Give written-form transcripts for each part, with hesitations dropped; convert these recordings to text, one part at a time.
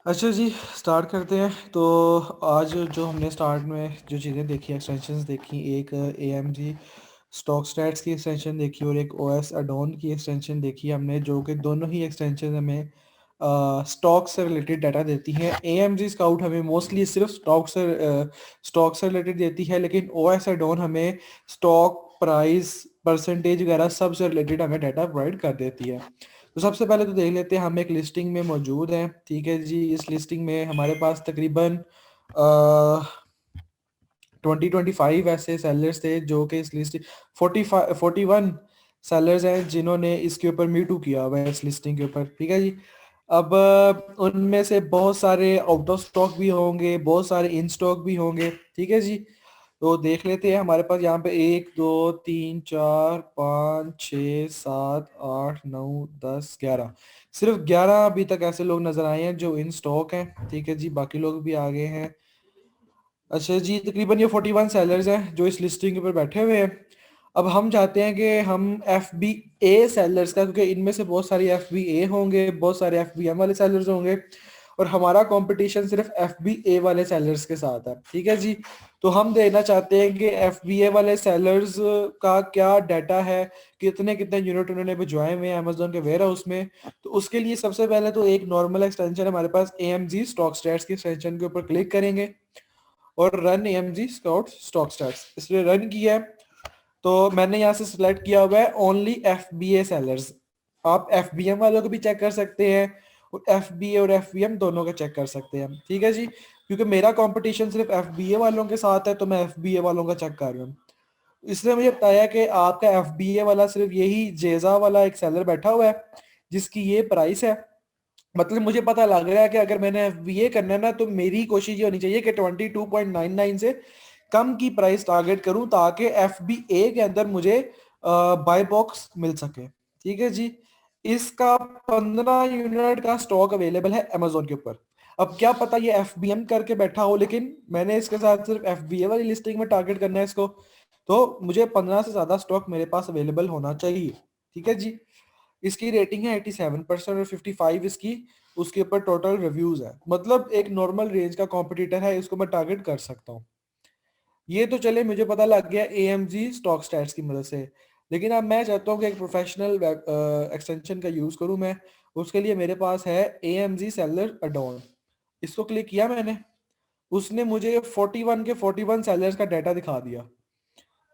अच्छा जी, स्टार्ट करते हैं। तो आज जो हमने स्टार्ट में जो चीज़ें देखी, एक्सटेंशंस देखी, एक AMG स्टॉक स्टैट्स की एक्सटेंशन देखी और एक OS अडोन की एक्सटेंशन देखी हमने, जो कि दोनों ही एक्सटेंशन हमें स्टॉक से रिलेटेड डाटा देती हैं। AMG स्काउट हमें मोस्टली सिर्फ स्टॉक से रिलेटेड देती है, लेकिन OS अडोन हमें स्टॉक प्राइस परसेंटेज वगैरह सब से रिलेटेड हमें डाटा प्रोवाइड कर देती है। तो सबसे पहले तो देख लेते हैं, हम एक लिस्टिंग में मौजूद हैं। ठीक है जी, इस लिस्टिंग में हमारे पास तकरीबन 20-25 ऐसे सेलर्स थे जो कि इस लिस्ट 41 सेलर्स हैं जिन्होंने इसके ऊपर मी टू किया हुआ है इस लिस्टिंग के ऊपर। ठीक है जी। अब उनमें से बहुत सारे आउट ऑफ स्टॉक भी होंगे, बहुत सारे इन स्टॉक भी होंगे। ठीक है जी। तो देख लेते हैं, हमारे पास यहाँ पे 1 2 3 4 5 6 7 8 9 10 11, सिर्फ 11 अभी तक ऐसे लोग नजर आए हैं जो इन स्टॉक हैं। ठीक है जी, बाकी लोग भी आ गए हैं। अच्छा जी, तकरीबन ये 41 सेलर्स हैं जो इस लिस्टिंग के ऊपर बैठे हुए हैं। अब हम चाहते हैं कि हम FBA सेलर्स का, क्योंकि इनमें से बहुत सारे FBA होंगे, बहुत सारे FBM वाले सेलर्स होंगे, और हमारा कंपटीशन सिर्फ FBA वाले सेलर्स के साथ है। ठीक है जी। तो हम देखना चाहते हैं कि FBA वाले सेलर्स का क्या डाटा है, कितने कितने यूनिट उन्होंने भिजवाए हुए हैं अमेजोन के वेयर हाउस में। तो उसके लिए सबसे पहले तो एक नॉर्मल एक्सटेंशन हमारे पास AMG स्टॉक स्टैट्स की एक्सटेंशन के ऊपर क्लिक करेंगे और run AMG scout stock stats इसलिए रन किया है। तो मैंने यहाँ से सिलेक्ट किया हुआ है ओनली FBA सेलर्स। आप FBM वालों को भी चेक कर सकते हैं और FBA और FBM दोनों को चेक कर सकते हैं। ठीक है जी, क्योंकि मेरा कंपटीशन सिर्फ FBA वालों के साथ है तो मैं FBA वालों का चेक कर रहा हूँ। इसने मुझे बताया कि आपका FBA वाला सिर्फ यही जेजा वाला एक सेलर बैठा हुआ है जिसकी ये प्राइस है। मतलब मुझे पता लग रहा है कि अगर मैंने FBA करना है ना, तो मेरी कोशिश ये होनी चाहिए कि 22.99 से कम की प्राइस टारगेट करूं ताकि FBA के अंदर मुझे बाय बॉक्स मिल सके। ठीक है जी। इसका 15 यूनिट का स्टॉक अवेलेबल है अमेजोन के ऊपर। अब क्या पता ये FBM करके बैठा हो, लेकिन मैंने इसके साथ सिर्फ FBA वाली लिस्टिंग में टारगेट करना है इसको, तो मुझे 15 से ज्यादा स्टॉक मेरे पास अवेलेबल होना चाहिए। ठीक है जी। इसकी रेटिंग है 87% और 55 इसकी उसके ऊपर टोटल रिव्यूज है। मतलब एक नॉर्मल रेंज का कॉम्पिटिटर है, इसको मैं टारगेट कर सकता हूँ। ये तो चले मुझे पता लग गया AMG स्टॉक स्टैट्स की मदद से, लेकिन अब मैं चाहता हूँ कि एक प्रोफेशनल एक्सटेंशन का यूज करूँ मैं। उसके लिए मेरे पास है AMG सेलर अडोन। इसको क्लिक किया मैंने, उसने मुझे 41 के 41 सेलर्स का डाटा दिखा दिया।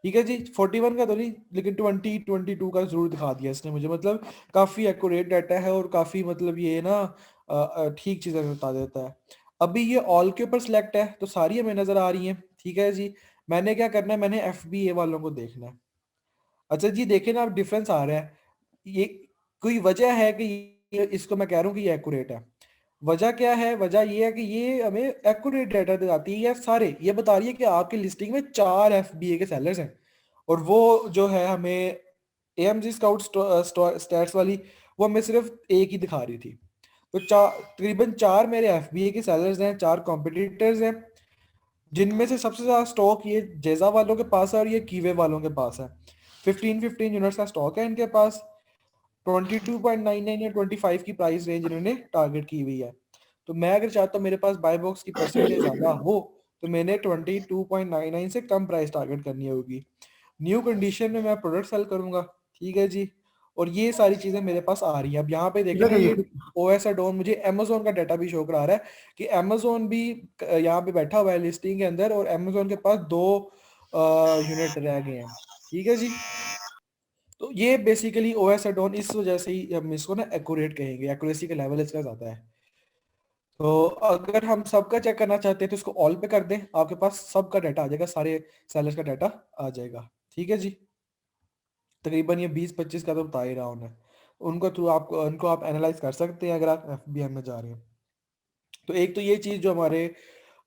ठीक है जी, 41 का तो नहीं, लेकिन 22 का जरूर दिखा दिया इसने मुझे। मतलब काफी एक्यूरेट डाटा है और काफी मतलब ये ना ठीक चीजें बता देता है। अभी ये ऑल के ऊपर सिलेक्ट है तो सारी हमें नजर आ रही हैं। ठीक है जी। मैंने क्या करना है, मैंने FBA वालों को देखना है। अच्छा जी, देखे ना आप डिफरेंस आ रहा है। ये कोई वजह है कि इसको मैं कह रहा हूँ कि ये एक्यूरेट है। वजह क्या है? वजह ये है कि ये हमें एक्यूरेट डाटा दिखाती है। यार सारे ये बता रही है कि आपकी लिस्टिंग में 4 FBA के सेलर्स हैं, और वो जो है हमें AMG स्काउट स्टैट्स वाली, वो हमें सिर्फ एक ही दिखा रही थी। तो तकरीबन 4 मेरे FBA के सेलर्स हैं, 4 कॉम्पिटिटर्स हैं, जिनमें से सबसे ज्यादा स्टॉक ये जेजा वालों के पास है और ये कीवे वालों के पास है। 15 यूनिट्स का स्टॉक है इनके पास। 22.99 या 25 की प्राइस रेंज इन्होंने टारगेट की हुई है। तो मैं अगर चाहता हूँ मेरे पास बाय बॉक्स की परसेंटेज ज्यादा हो, तो मैंने 22.99 से कम प्राइस टारगेट करनी होगी। न्यू कंडीशन में मैं प्रोडक्ट सेल करूंगा। ठीक है जी। और ये सारी चीजें मेरे पास आ रही हैं। अब यहाँ पे देखे ना, ये OS एडोन मुझे अमेजोन का डाटा भी शो करा रहा है कि अमेजोन भी यहाँ पे बैठा हुआ है लिस्टिंग के अंदर, और अमेजोन के पास 2 यूनिट रह गए हैं। ठीक है जी। तो ये बेसिकली OS एडोन इस वजह से ही हम इसको ना एक्यूरेट कहेंगे, एक्यूरेसी का लेवल इसका ज्यादा है। तो अगर हम सबका चेक करना चाहते हैं तो इसको ऑल पे कर दें, आपके पास सबका डाटा आ जाएगा, सारे सेलर्स का डाटा आ जाएगा। ठीक है जी। तकरीबन ये 20-25 का तो बता ही रहा हूँ मैं। उनको थ्रू आपको उनको आप एनालाइज कर सकते हैं अगर आप FBM में जा रहे हैं। तो एक तो ये चीज़ जो हमारे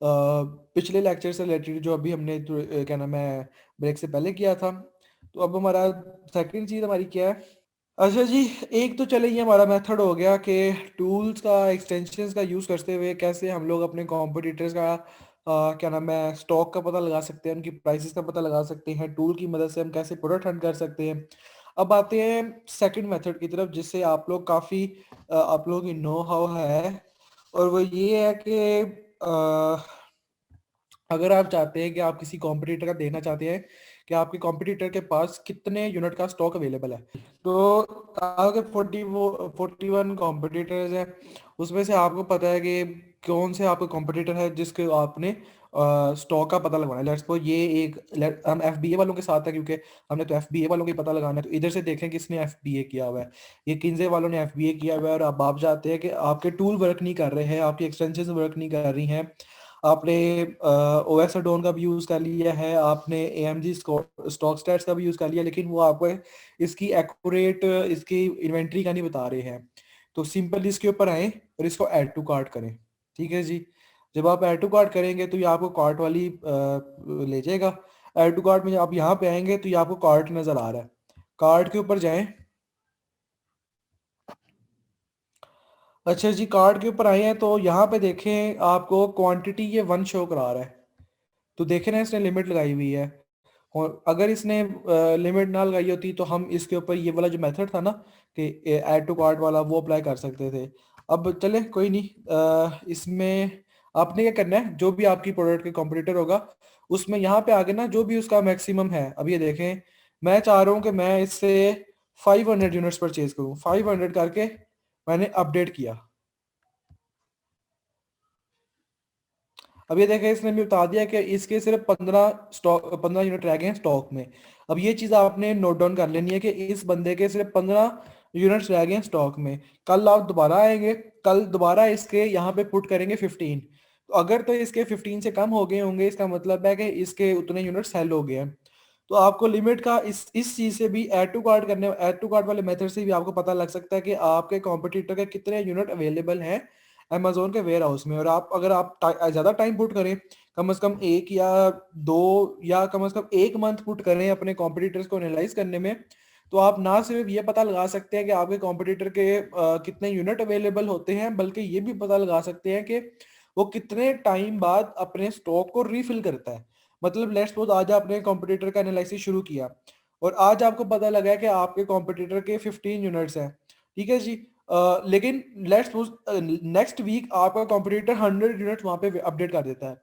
पिछले लेक्चर से रिलेटेड जो अभी हमने क्या नाम है ब्रेक से पहले किया था। तो अब हमारा सेकंड चीज़ हमारी क्या है? अच्छा जी, एक तो चले ये हमारा मेथड हो गया कि टूल्स का एक्सटेंशंस का यूज़ करते हुए कैसे हम लोग अपने कॉम्पिटिटर्स का क्या नाम है स्टॉक का पता लगा सकते हैं, उनकी प्राइसेस का पता लगा सकते हैं, टूल की मदद से हम कैसे प्रोडक्ट हंट कर सकते हैं। अब आते हैं सेकंड मेथड की तरफ, जिससे आप लोग काफ़ी आप लोगों की नो हाउ है और वो ये है कि अगर आप चाहते हैं कि आप किसी कॉम्पिटिटर का देखना चाहते हैं कि आपके कॉम्पिटिटर के पास कितने यूनिट का स्टॉक अवेलेबल है, तो आपके 41 कॉम्पिटिटर्स हैं, उसमें से आपको पता है कि कौन से आपके कॉम्पिटिटर है जिसके आपने स्टॉक का पता लगाना है। लेट्स सपोज ये एक हम एफबीए वालों के साथ है, क्योंकि हमने तो एफबीए वालों का ही पता लगाना है, तो इधर से देखें किसने एफबीए किया हुआ है। ये किन्जे वालों ने एफबीए किया हुआ है, और अब आप चाहते हैं कि आपके टूल वर्क नहीं कर रहे हैं, आपकी एक्सटेंशन वर्क नहीं कर रही हैं, आपने ओएस एडोन का भी यूज़ कर लिया है, आपने एएमजी स्टॉक स्टैट्स का भी यूज़ कर लिया, लेकिन वो आपको इसकी एक्यूरेट इसकी इन्वेंट्री का नहीं बता रहे हैं। तो सिंपल इसके ऊपर आए और इसको ऐड टू कार्ट करें। ठीक है जी। जब आप ऐड टू कार्ट करेंगे तो ये आपको कार्ट वाली ले जाएगा। ऐड टू कार्ट में जब आप यहाँ पे आएंगे तो ये आपको कार्ट नज़र आ रहा है। कार्ट के ऊपर जाएं। अच्छा जी, कार्ट के ऊपर आए हैं तो यहाँ पे देखें आपको क्वांटिटी ये 1 शो करा रहा है। तो देखे ना, इसने लिमिट लगाई हुई है। और अगर इसने लिमिट ना लगाई होती तो हम इसके ऊपर ये वाला जो मेथड था ना कि ऐड टू कार्ट वाला, वो अप्लाई कर सकते थे। अब चले कोई नहीं, इसमें आपने क्या करना है, जो भी आपकी प्रोडक्ट के कॉम्पिटिटर होगा उसमें यहाँ पे आगे ना जो भी उसका मैक्सिमम है, अब ये देखें मैं चाह रहा हूँ कि मैं इससे 500 यूनिट्स परचेज करूँ। 500 करके मैंने अपडेट किया। अब ये देखें इसने भी बता दिया कि इसके सिर्फ 15 यूनिट रह गए हैं स्टॉक में। अब ये चीज़ आपने नोट डाउन कर लेनी है कि इस बंदे के सिर्फ 15 यूनिट्स रह गए हैं स्टॉक में। कल आप दोबारा आएंगे, कल दोबारा इसके यहाँ पे पुट करेंगे 15। तो अगर तो इसके 15 से कम हो गए होंगे, इसका मतलब है कि इसके उतने यूनिट सेल हो गए हैं। तो आपको लिमिट का इस चीज़ से भी ऐड टू कार्ट वाले मेथड से भी आपको पता लग सकता है कि आपके कॉम्पिटिटर के कितने यूनिट अवेलेबल हैं अमेजोन के वेयर हाउस में। और आप अगर आप ज़्यादा टाइम पुट करें, कम से कम 1 या 2 या कम से कम 1 मंथ पुट करें अपने कॉम्पिटिटर्स को एनालाइज करने में, तो आप ना सिर्फ ये पता लगा सकते हैं कि आपके कॉम्पिटिटर के कितने यूनिट अवेलेबल होते हैं, बल्कि ये भी पता लगा सकते हैं कि वो कितने टाइम बाद अपने स्टॉक को रीफिल करता है। मतलब लेट्स सपोज आज आपने कॉम्पिटिटर का एनालिसिस शुरू किया और आज आपको पता लगा है कि आपके कॉम्पिटिटर के 15 यूनिट्स हैं। ठीक है जी। लेकिन लेट्स सपोज नेक्स्ट वीक आपका कॉम्पिटिटर 100 यूनिट वहां पे अपडेट कर देता है।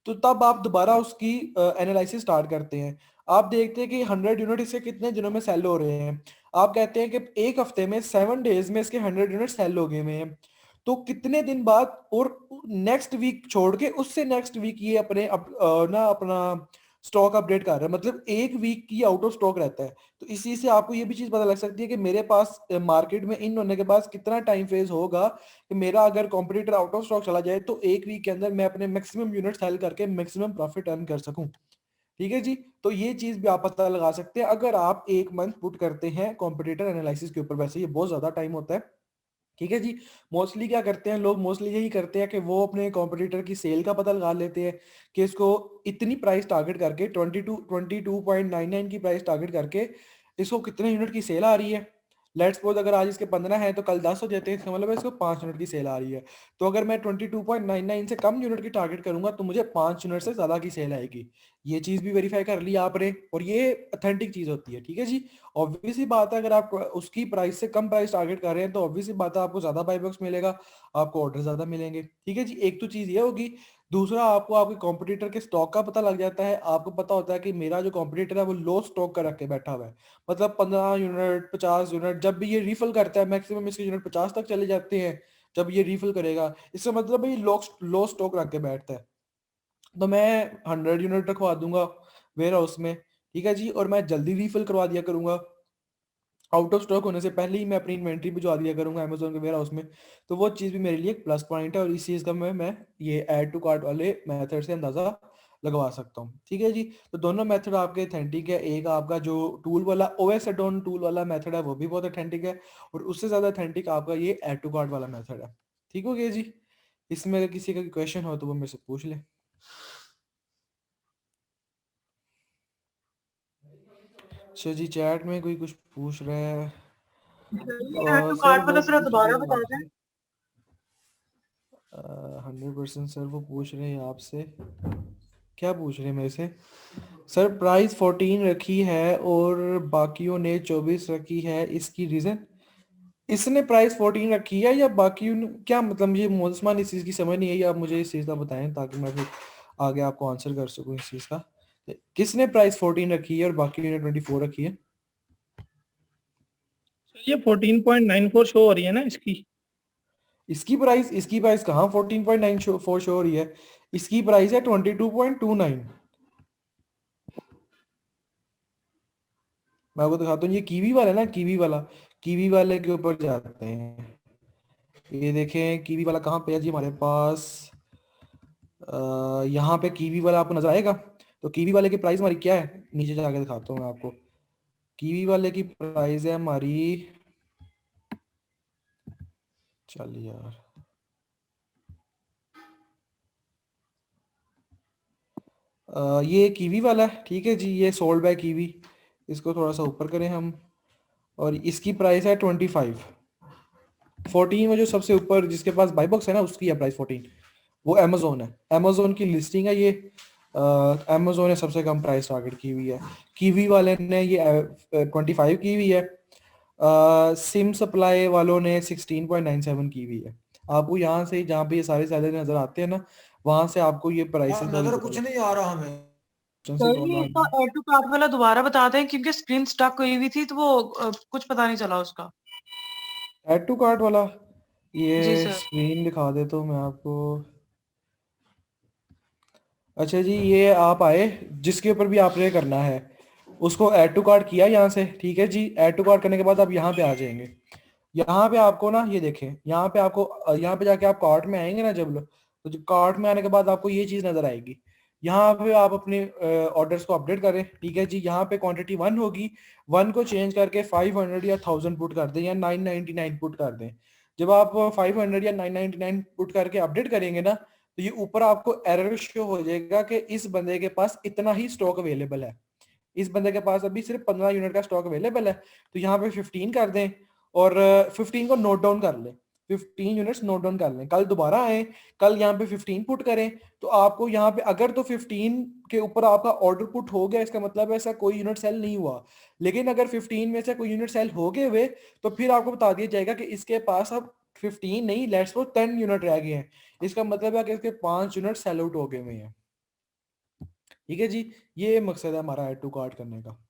तो तब आप दोबारा उसकी एनालिसिस स्टार्ट करते हैं। आप देखते हैं कि 100 यूनिट इसके कितने दिनों में सेल हो रहे हैं। आप कहते हैं कि एक हफ्ते में 7 डेज में इसके 100 यूनिट सेल हो गए हुए हैं। तो कितने दिन बाद और नेक्स्ट वीक छोड़ के उससे नेक्स्ट वीक ये ना अपना स्टॉक अपडेट कर रहा है, मतलब एक वीक की आउट ऑफ स्टॉक रहता है। तो इसी से आपको ये भी चीज पता लग सकती है कि मेरे पास मार्केट में इन होने के पास कितना टाइम फेज होगा कि मेरा अगर कॉम्पिटिटर आउट ऑफ स्टॉक चला जाए तो एक वीक के अंदर मैं अपने मैक्सिमम यूनिट सेल करके मैक्सिमम प्रॉफिट अर्न कर सकूं। ठीक है जी। तो ये चीज भी आप पता लगा सकते हैं अगर आप 1 मंथ पुट करते हैं कॉम्पिटिटर एनालिसिस के ऊपर। वैसे ये बहुत ज्यादा टाइम होता है। ठीक है जी। मोस्टली क्या करते हैं लोग, मोस्टली यही करते हैं कि वो अपने कॉम्पिटिटर की सेल का पता लगा लेते हैं कि इसको इतनी प्राइस टारगेट करके 22.99 की प्राइस टारगेट करके इसको कितने यूनिट की सेल आ रही है। लेट्स सपोज अगर आज इसके 15 है तो कल 10 हो जाते हैं, इसका मतलब है इसको 5 यूनिट की सेल आ रही है। तो अगर मैं 22.99 से कम यूनिट की टारगेट करूंगा तो मुझे 5 यूनिट से ज्यादा की सेल आएगी। ये चीज भी वेरीफाई कर ली आपने, और ये ऑथेंटिक चीज होती है। ठीक है जी। ऑब्वियसली बात है, अगर आप उसकी प्राइस से कम प्राइस टारगेट कर रहे हैं तो ऑब्वियसली बात है आपको ज्यादा बाईबॉक्स मिलेगा, आपको ऑर्डर ज्यादा मिलेंगे। ठीक है जी। एक तो चीज ये होगी। दूसरा, आपको आपके कॉम्पिटिटर के स्टॉक का पता लग जाता है। आपको पता होता है कि मेरा जो कॉम्पिटिटर है वो लो स्टॉक का रख के बैठा हुआ है। मतलब 15 यूनिट 50 यूनिट जब भी ये रिफिल करता है, मैक्सिमम इसके यूनिट 50 तक चले जाते हैं जब ये रिफिल करेगा। इसका मतलब है ये लो स्टॉक रख के बैठता है। तो मैं 100 यूनिट रखवा दूंगा वेयर हाउस में। ठीक है जी। और मैं जल्दी रिफिल करवा दिया करूंगा, आउट ऑफ स्टॉक होने से पहले ही मैं अपनी इन्वेंट्री भिजवा दिया करूंगा अमेजोन के वेयर हाउस में। तो वो चीज़ भी मेरे लिए एक प्लस पॉइंट है, और इस चीज़ का मैं ये ऐड टू कार्ट वाले मेथड से अंदाजा लगवा सकता हूँ। ठीक है जी। तो दोनों मेथड आपके अथेंटिक है। एक आपका जो टूल वाला ओएस एडोन टूल वाला मेथड है वो भी बहुत अथेंटिक है, और उससे ज़्यादा अथेंटिक आपका ये ऐड टू कार्ट वाला मेथड है। ठीक हो गया जी। इसमें अगर किसी का क्वेश्चन हो तो वो मेरे से पूछ ले। अच्छा जी, चैट में कोई कुछ पूछ रहा है। ऐड टू सर कार्ट वाला वो जरा पूछ रहे दोबारा हैं बता दें। आपसे। 100% सर वो पूछ रहे हैं आपसे। क्या पूछ रहे हैं मेरे से? सर प्राइस 14 रखी है और बाकियों ने 24 रखी है, इसकी रीज़न? इसने प्राइस 14 रखी है या बाकी क्या मतलब, ये मोजमान इस चीज़ की समझ नहीं है, या आप मुझे इस चीज़ का बताएं ताकि मैं फिर आगे आपको आंसर कर सकूं इस चीज़ का। किसने प्राइस 14 रखी है और बाकी ने 24 रखी है? ये 14.94 शो हो रही है ना इसकी। इसकी प्राइस कहाँ 14.94 शो हो रही है? इसकी प्राइस है 22.29। मैं आपको दिखाता हूँ, ये कीवी वाला है ना, कीवी वाला। कीवी वाले के ऊपर जाते हैं। ये देखें कीवी वाला कहाँ पे है जी हमारे पास। यहाँ पे कीवी वाला आपको नजर आएगा। तो कीवी वाले की प्राइस हमारी क्या है, नीचे जाके दिखाता हूँ मैं आपको। कीवी वाले की प्राइस है हमारी, चल यार, ये कीवी वाला है, ठीक है जी, ये सोल्ड बाय कीवी। इसको थोड़ा सा ऊपर करें हम, और इसकी प्राइस है 25। 14 में जो सबसे ऊपर जिसके पास बाई बॉक्स है ना, उसकी है प्राइस 14। वो अमेजोन है, अमेजोन की लिस्टिंग है ये। अमेजोन ने सबसे कम प्राइस टारगेट की हुई है। कीवी वाले ने ये 25 की हुई है। सिम सप्लाई वालों ने 16.97 की हुई है। आपको यहाँ से जहाँ पे ये सारे सैलरी नजर आते हैं ना, वहां से आपको ये प्राइसेस वाली नजर पता कुछ नहीं आ रहा हमें। लगती सर ये इसका ऐड टू कार्ट वाला दोबारा बता दें क्योंकि स्क्रीन स्टक हुई हुई थी तो वो कुछ पता नहीं चला उसका। ऐड टू कार्ट वाला। जी ये सर। स्क्रीन दिखा देता हूँ मैं आपको। अच्छा जी, ये आप आए, जिसके ऊपर भी आपने करना है उसको ऐड टू कार्ट किया यहाँ से, ठीक है जी। ऐड टू कार्ट करने के बाद आप यहाँ पे आ जाएंगे। यहाँ पे आपको ना ये देखें, यहाँ पे आपको यहाँ पे जाके आप कार्ट में आएंगे ना जब लोग, तो जब कार्ट में आने के बाद आपको ये चीज नजर आएगी। यहाँ पे आप अपने ऑर्डर्स को अपडेट करें, ठीक है जी। यहाँ पे क्वांटिटी 1 होगी, 1 को चेंज करके 500 या 1000 पुट कर दें, या 999 पुट कर दें। जब आप 500 या 999 पुट करके अपडेट करेंगे ना, तो ये ऊपर आपको एरर शो हो जाएगा कि इस बंदे के पास इतना ही स्टॉक अवेलेबल है। इस बंदे के पास अभी सिर्फ 15 यूनिट का स्टॉक अवेलेबल है। तो यहाँ पे 15 कर दें, और 15 को नोट डाउन कर लें। 15 यूनिट्स नोट डाउन कर लें, कल दोबारा आए, कल यहाँ पे 15 पुट करें। तो आपको यहाँ पे अगर तो 15 के ऊपर आपका ऑर्डर पुट हो गया, इसका मतलब ऐसा कोई यूनिट सेल नहीं हुआ। लेकिन अगर 15 में से कोई यूनिट सेल हो गए हुए, तो फिर आपको बता दिया जाएगा कि इसके पास अब 15 नहीं, लेट्स सपोज 10 यूनिट रह गए हैं। इसका मतलब है कि इसके 5 यूनिट सेल आउट हो गए हुए हैं। ठीक है जी, ये मकसद है हमारा ऐड टू कार्ट करने का।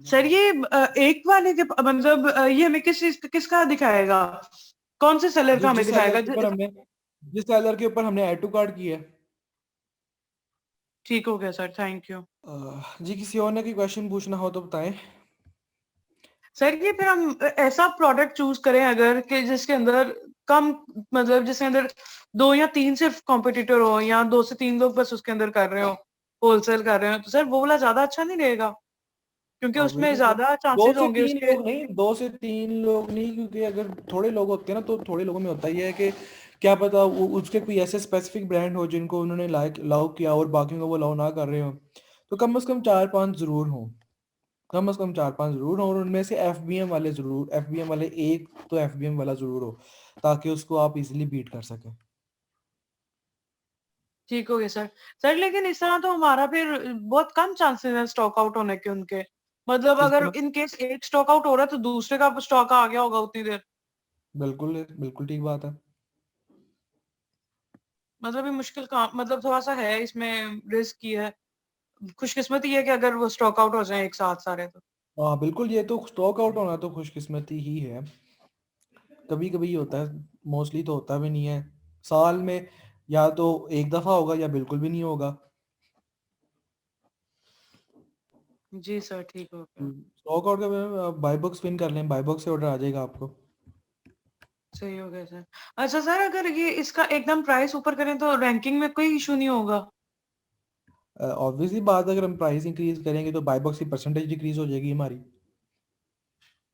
सर ये एक वाले के मतलब ये हमें किसका दिखाएगा, कौन से सेलर का हमें जिस सेलर दिखाएगा? के ऊपर हमने जिस सेलर के ऊपर हमने ऐड टू कार्ट की है। ठीक हो गया सर, थैंक यू। जी, किसी और ने कोई क्वेश्चन पूछना हो तो बताएं। सर ये फिर हम ऐसा प्रोडक्ट चूज करें अगर कि जिसके अंदर कम, मतलब जिसके अंदर 2 या 3 सिर्फ कॉम्पिटिटर हो या 2 से 3 लोग बस उसके अंदर कर रहे हो, होलसेल कर रहे हो, तो सर वो वाला ज्यादा अच्छा नहीं रहेगा क्योंकि उसमें ऑब्वियसली ज्यादा दो चांसेस से होंगे तीन उसके। लोग नहीं, 2 से 3 लोग नहीं, क्योंकि अगर थोड़े लोग होते हैं ना, तो थोड़े लोगों में होता ही है कि क्या पता वो उसके कोई ऐसे स्पेसिफिक ब्रांड हो जिनको उन्होंने लाइक लाउ किया और बाकियों को वो लाउ ना कर रहे हो। तो कम से कम 4-5 जरूर हो, कम से कम 4-5 जरूर हो, और उनमें से एफबीएम वाले जरूर, एफबीएम वाले एक तो एफबीएम वाला जरूर हो, ताकि उसको आप इजीली बीट कर सकें। ठीक हो गया सर। सर लेकिन इस तरह तो हमारा फिर बहुत कम चांसेस है स्टॉक आउट होने के उनके, मतलब किस अगर तरह? इन केस एक स्टॉक आउट हो रहा है तो दूसरे का स्टॉक आ गया होगा उतनी देर। बिल्कुल बिल्कुल ठीक बात है। मतलब ये मुश्किल काम, मतलब थोड़ा सा है इसमें, रिस्क की है। खुशकिस्मती है कि अगर वो स्टॉक आउट हो जाए एक साथ सारे तो। हाँ बिल्कुल, ये तो स्टॉक आउट होना तो खुशकिस्मती ही है। कभी कभी होता है, मोस्टली तो होता भी नहीं है। साल में या तो एक दफा होगा या बिल्कुल भी नहीं होगा। जी सर, ठीक हो गया। स्टॉक आउट का बाय बॉक्स पिन कर लें, बाय बॉक्स से ऑर्डर आ जाएगा आपको। सही हो गया सर। अच्छा सर, अगर ये इसका एकदम प्राइस ऊपर करें तो रैंकिंग में कोई इशू नहीं होगा? ऑब्वियसली बात, अगर हम प्राइस इंक्रीज करेंगे तो बाय बॉक्स की परसेंटेज डिक्रीज हो जाएगी हमारी।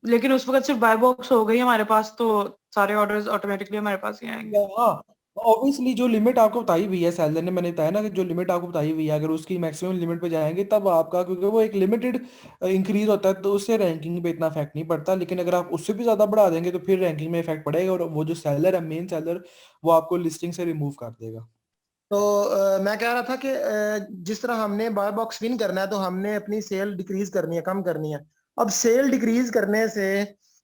लेकिन उस वक्त सिर्फ बाय बॉक्स हो गई हमारे पास तो सारे ऑर्डर्स ऑटोमेटिकली हमारे पास ही आएंगे। हाँ, ऑब्वियसली जो लिमिट आपको बताई हुई है सेलर ने, मैंने बताया ना कि जो लिमिट आपको बताई हुई है, अगर उसकी मैक्सिमम लिमिट पे जाएंगे तब आपका, क्योंकि वो एक लिमिटेड इंक्रीज होता है तो उससे रैंकिंग पे इतना इफेक्ट नहीं पड़ता। लेकिन अगर आप उससे भी ज्यादा बढ़ा देंगे तो फिर रैंकिंग में इफेक्ट पड़ेगा, और वो जो सेलर है, मेन सेलर, वो आपको लिस्टिंग से रिमूव कर देगा। तो मैं कह रहा था कि जिस तरह हमने बाय बॉक्स विन करना है तो हमने अपनी सेल डिक्रीज करनी है, कम करनी है। अब सेल डिक्रीज करने से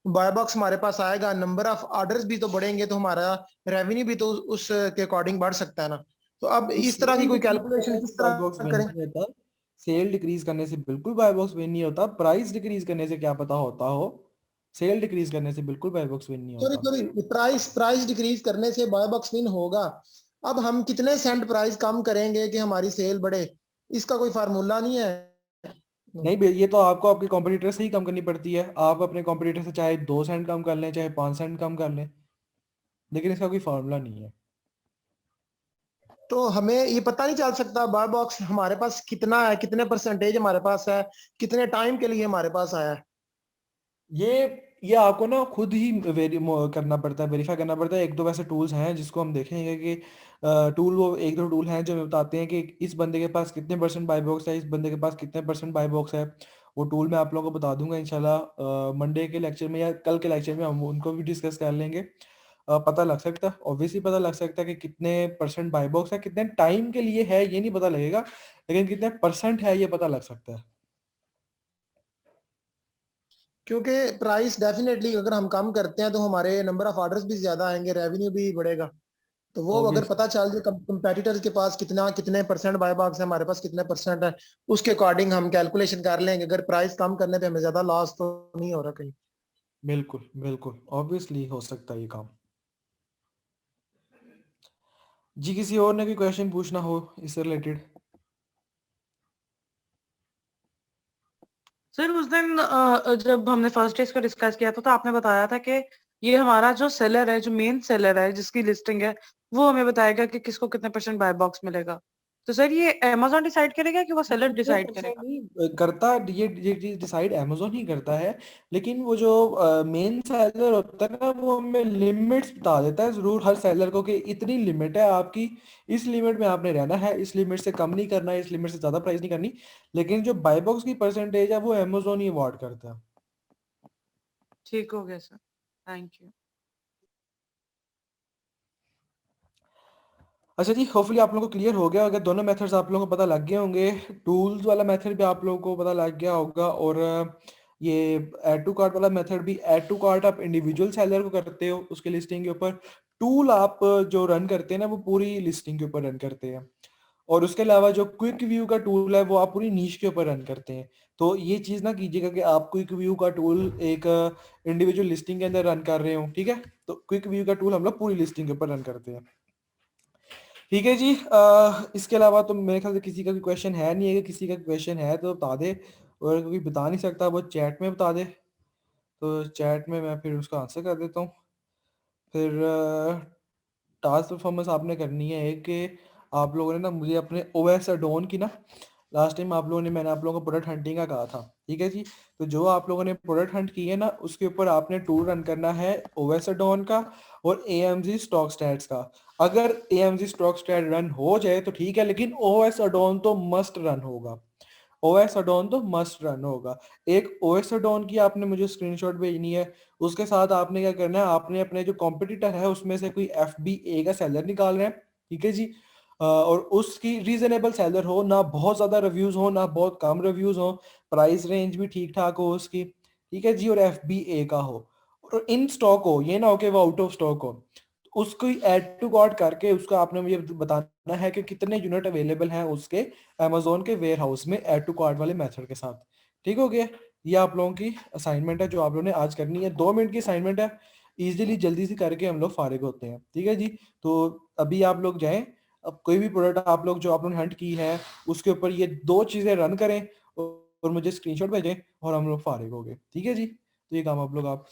बाय बॉक्स हमारे पास आएगा, नंबर ऑफ ऑर्डर्स भी तो बढ़ेंगे, तो हमारा रेवेन्यू भी तो उस के अकॉर्डिंग बढ़ सकता है ना। तो अब तो इस तरह की सेल कोई डिक्रीज कैलकुलेशन करने किस से बाय बॉक्स तरह विन करें? नहीं होता। सेल डिक्रीज करने से बिल्कुल बाय बॉक्स विन नहीं होता। प्राइस डिक्रीज करने से क्या पता होता हो। सेल डिक्रीज करने से बिल्कुल बाय बॉक्स विन नहीं सॉरी होता। सॉरी, प्राइस प्राइस डिक्रीज करने से बाय बॉक्स विन होगा। अब हम कितने सेंट प्राइस कम करेंगे कि हमारी सेल बढ़े, इसका कोई फार्मूला नहीं है। नहीं बे, ये तो आपको आपके कॉम्पिटिटर से ही कम करनी पड़ती है। आप अपने कॉम्पिटिटर से चाहे 2 सेंट कम कर लें, चाहे 5 सेंट कम कर लें, लेकिन इसका कोई फार्मूला नहीं है। तो हमें ये पता नहीं चल सकता बाय बॉक्स हमारे पास कितना है, कितने परसेंटेज हमारे पास है, कितने टाइम के लिए हमारे पास आया है? ये आपको ना खुद ही करना पड़ता है, वेरीफाई करना पड़ता है। एक दो वैसे टूल्स हैं जिसको हम देखेंगे कि टूल, वो एक दो टूल हैं जो हमें बताते हैं कि इस बंदे के पास कितने परसेंट बाय बॉक्स है, इस बंदे के पास कितने परसेंट बाय बॉक्स है। वो टूल मैं आप लोगों को बता दूंगा इंशाल्लाह मंडे के लेक्चर में या कल के लेक्चर में हम उनको भी डिस्कस कर लेंगे। पता लग सकता है, ऑब्वियसली पता लग सकता है कि कितने परसेंट बाय बॉक्स है, कितने टाइम के लिए है ये नहीं पता लगेगा, लेकिन कितने परसेंट है ये पता लग सकता है। क्योंकि प्राइस डेफिनेटली अगर हम कम करते हैं तो हमारे नंबर ऑफ ऑर्डर्स भी ज्यादा आएंगे, रेवेन्यू भी बढ़ेगा। तो वो अगर ऑब्वियसली पता चल जाए कंपेटिटर्स के पास कितना, कितने परसेंट बाय बॉक्स है, हमारे पास कितने परसेंट है, उसके अकॉर्डिंग हम कैलकुलेशन कर लेंगे। अगर प्राइस कम करने पे हमें ज्यादा लॉस तो नहीं हो रहा कहीं। बिल्कुल बिल्कुल ऑब्वियसली हो सकता है ये काम। जी किसी और ने कोई क्वेश्चन पूछना हो इससे रिलेटेड? सर उस दिन जब हमने फर्स्ट डे इसका डिस्कस किया था तो आपने बताया था कि ये हमारा जो सेलर है, जो मेन सेलर है जिसकी लिस्टिंग है, वो हमें बताएगा कि किसको कितने परसेंट बाय बॉक्स मिलेगा। तो सर ये अमेजोन डिसाइड करेगा कि वो सेलर कितने डिसाइड परसेंट करेगा? नहीं करता, ये चीज डिसाइड अमेजोन ही करता है। लेकिन वो जो मेन सेलर होता है ना, वो हमें लिमिट्स बता देता है जरूर हर सेलर को कि इतनी लिमिट है आपकी, इस लिमिट में आपने रहना है, इस लिमिट से कम नहीं करना है, इस लिमिट से ज्यादा प्राइस नहीं करनी। लेकिन जो बाय बॉक्स की परसेंटेज है वो अमेजोन ही अवार्ड करता है। ठीक हो गया सर, थैंक यू। अच्छा जी, होपफुली आप लोगों को क्लियर हो गया। अगर दोनों मेथड्स आप लोगों को पता लग गए होंगे, टूल्स वाला मेथड भी आप लोगों को पता लग गया होगा, और ये ऐड टू कार्ट वाला मेथड भी। ऐड टू कार्ट आप इंडिविजुअल सेलर को करते हो उसके लिस्टिंग के ऊपर, टूल आप जो रन करते हैं ना वो पूरी लिस्टिंग के ऊपर रन करते हैं। और उसके अलावा जो क्विक व्यू का टूल है वो आप पूरी नीश के ऊपर रन करते हैं। तो ये चीज़ ना कीजिएगा कि आप क्विक व्यू का टूल एक इंडिविजुअल लिस्टिंग के अंदर रन कर रहे हो, ठीक है। तो क्विक व्यू का टूल हम लोग पूरी लिस्टिंग के ऊपर रन करते हैं। ठीक है जी। इसके अलावा तो मेरे ख्याल से किसी का भी क्वेश्चन है नहीं है। कि किसी का क्वेश्चन है तो बता दे, और कोई बता नहीं सकता वो चैट में बता दे, तो चैट में मैं फिर उसका आंसर कर देता हूँ। फिर टास्क परफॉर्मेंस आपने करनी है एक कि आप लोगों ने ना मुझे अपने ओएस अडोन की ना, लास्ट टाइम आप लोगों ने, मैंने आप लोगों को प्रोडक्ट हंटिंग का कहा था, ठीक है जी। तो जो आप लोगों ने प्रोडक्ट हंट की है ना उसके ऊपर आपने टूल रन करना है ओएस अडोन का और एएमजी स्टॉक स्टैट्स का। अगर एएमजी स्टॉक स्टैट रन हो जाए तो ठीक है, लेकिन ओएस अडोन तो मस्ट रन होगा। ओएस अडोन तो मस्ट रन होगा। एक ओएस अडोन की आपने मुझे स्क्रीनशॉट भेजनी है। उसके साथ आपने क्या करना है, आपने अपने जो कॉम्पिटिटर है उसमें से कोई FBA का सेलर निकालना है, ठीक है जी। और उसकी रीजनेबल सेलर हो, ना बहुत ज्यादा रिव्यूज हो ना बहुत कम रिव्यूज हो, प्राइस रेंज भी ठीक ठाक हो उसकी, ठीक है जी। और FBA का हो और इन स्टॉक हो, ये ना हो कि वो आउट ऑफ स्टॉक हो। उसको ऐड टू कार्ट करके उसका आपने मुझे बताना है कि कितने यूनिट अवेलेबल हैं उसके अमेजोन के वेयर हाउस में ऐड टू कार्ट वाले मेथड के साथ। ठीक हो गया। ये आप लोगों की असाइनमेंट है जो आप लोगों ने आज करनी है। 2 मिनट की असाइनमेंट है, इजीली जल्दी से करके हम लोग फारिग होते हैं, ठीक है जी। तो अभी आप लोग जाएं, अब कोई भी प्रोडक्ट आप लोग जो आप लोगों ने हंट की है उसके ऊपर ये 2 चीजें रन करें और मुझे स्क्रीनशॉट भेजें और हम लोग फारिग हो गए, ठीक है जी। तो ये काम आप लोग आप